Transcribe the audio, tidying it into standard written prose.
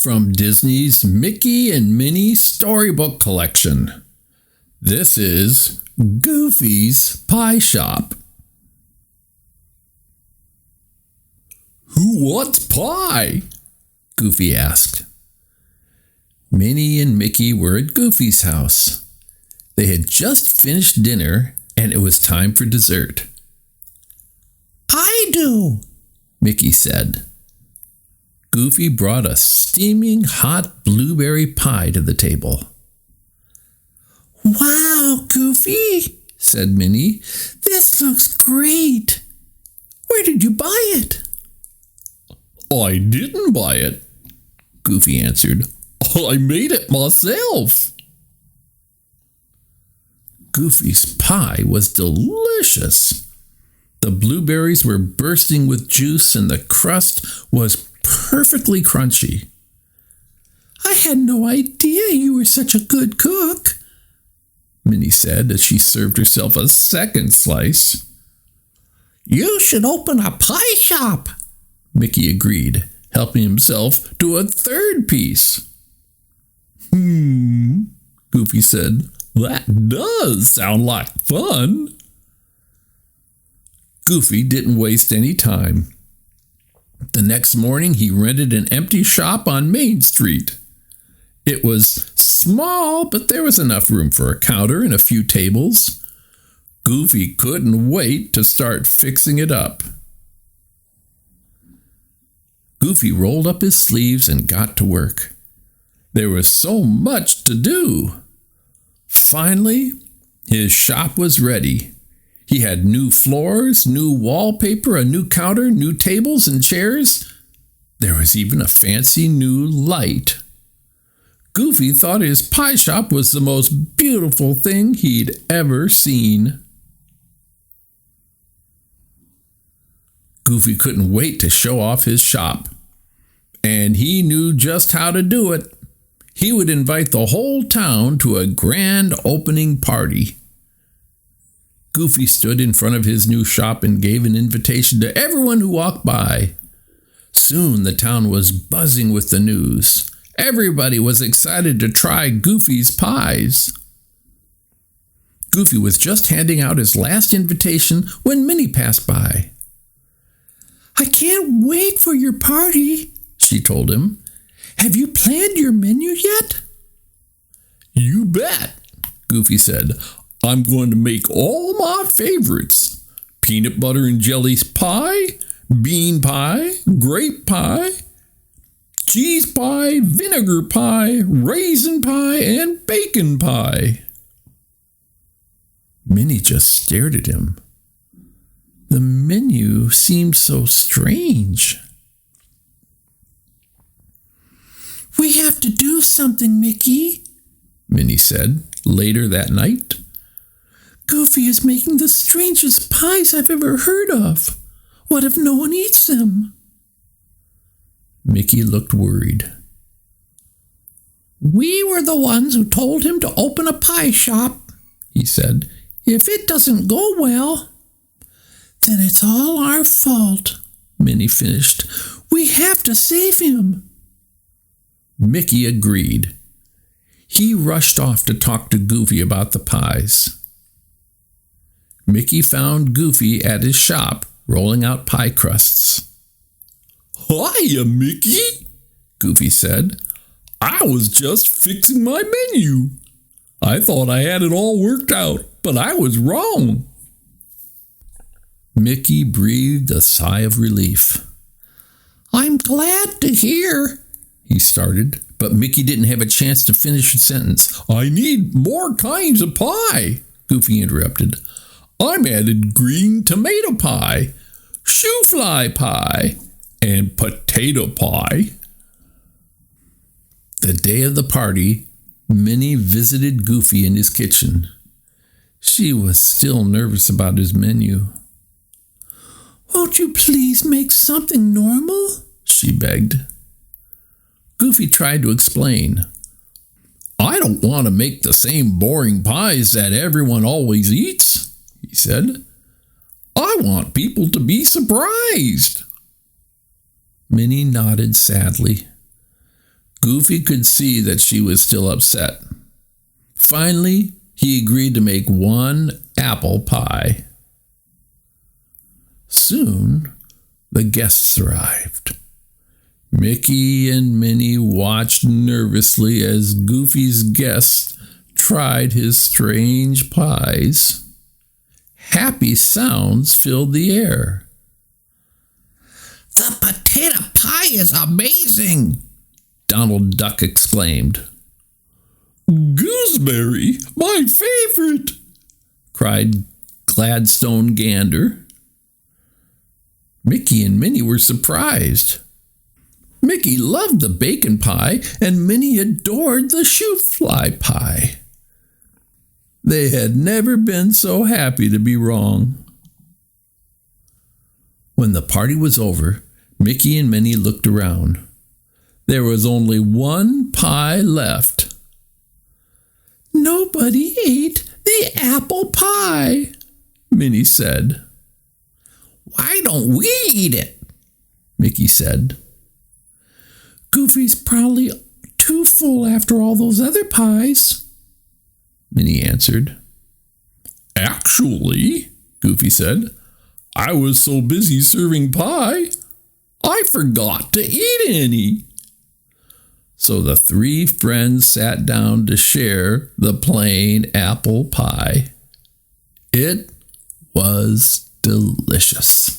from Disney's Mickey and Minnie Storybook Collection. This is Goofy's Pie Shop. "Who wants pie?" Goofy asked. Minnie and Mickey were at Goofy's house. They had just finished dinner, and it was time for dessert. "I do," Mickey said. Goofy brought a steaming hot blueberry pie to the table. "Wow, Goofy," said Minnie. "This looks great. Where did you buy it?" "I didn't buy it," Goofy answered. "I made it myself." Goofy's pie was delicious. The blueberries were bursting with juice and the crust was perfectly crunchy. "I had no idea you were such a good cook," Minnie said as she served herself a second slice. "You should open a pie shop," Mickey agreed, helping himself to a third piece. Goofy said. "That does sound like fun." Goofy didn't waste any time. The next morning, he rented an empty shop on Main Street. It was small, but there was enough room for a counter and a few tables. Goofy couldn't wait to start fixing it up. Goofy rolled up his sleeves and got to work. There was so much to do. Finally, his shop was ready. He had new floors, new wallpaper, a new counter, new tables and chairs. There was even a fancy new light. Goofy thought his pie shop was the most beautiful thing he'd ever seen. Goofy couldn't wait to show off his shop. And he knew just how to do it. He would invite the whole town to a grand opening party. Goofy stood in front of his new shop and gave an invitation to everyone who walked by. Soon the town was buzzing with the news. Everybody was excited to try Goofy's pies. Goofy was just handing out his last invitation when Minnie passed by. "I can't wait for your party," she told him. "Have you planned your menu yet?" "You bet," Goofy said. "I'm going to make all my favorites. Peanut butter and jelly pie, bean pie, grape pie, cheese pie, vinegar pie, raisin pie, and bacon pie." Minnie just stared at him. The menu seemed so strange. "We have to do something, Mickey," Minnie said later that night. "Goofy is making the strangest pies I've ever heard of. What if no one eats them?" Mickey looked worried. "We were the ones who told him to open a pie shop," he said. "If it doesn't go well, then it's all our fault," Minnie finished. "We have to save him." Mickey agreed. He rushed off to talk to Goofy about the pies. Mickey found Goofy at his shop, rolling out pie crusts. "Hiya, Mickey," Goofy said. "I was just fixing my menu. I thought I had it all worked out, but I was wrong." Mickey breathed a sigh of relief. "I'm glad to hear," he started, but Mickey didn't have a chance to finish his sentence. "I need more kinds of pie," Goofy interrupted. "I'm added green tomato pie, shoe fly pie, and potato pie." The day of the party, Minnie visited Goofy in his kitchen. She was still nervous about his menu. "Won't you please make something normal?" she begged. Goofy tried to explain. "I don't want to make the same boring pies that everyone always eats," he said. "I want people to be surprised." Minnie nodded sadly. Goofy could see that she was still upset. Finally, he agreed to make one apple pie. Soon, the guests arrived. Mickey and Minnie watched nervously as Goofy's guests tried his strange pies. Happy sounds filled the air. "The potato pie is amazing!" Donald Duck exclaimed. "Gooseberry, my favorite!" cried Gladstone Gander. Mickey and Minnie were surprised. Mickey loved the bacon pie, and Minnie adored the shoe-fly pie. They had never been so happy to be wrong. When the party was over, Mickey and Minnie looked around. There was only one pie left. "Nobody ate the apple pie," Minnie said. "Why don't we eat it?" Mickey said. "Goofy's probably too full after all those other pies," Minnie answered. "Actually," Goofy said, "I was so busy serving pie, I forgot to eat any." So the three friends sat down to share the plain apple pie. It was delicious.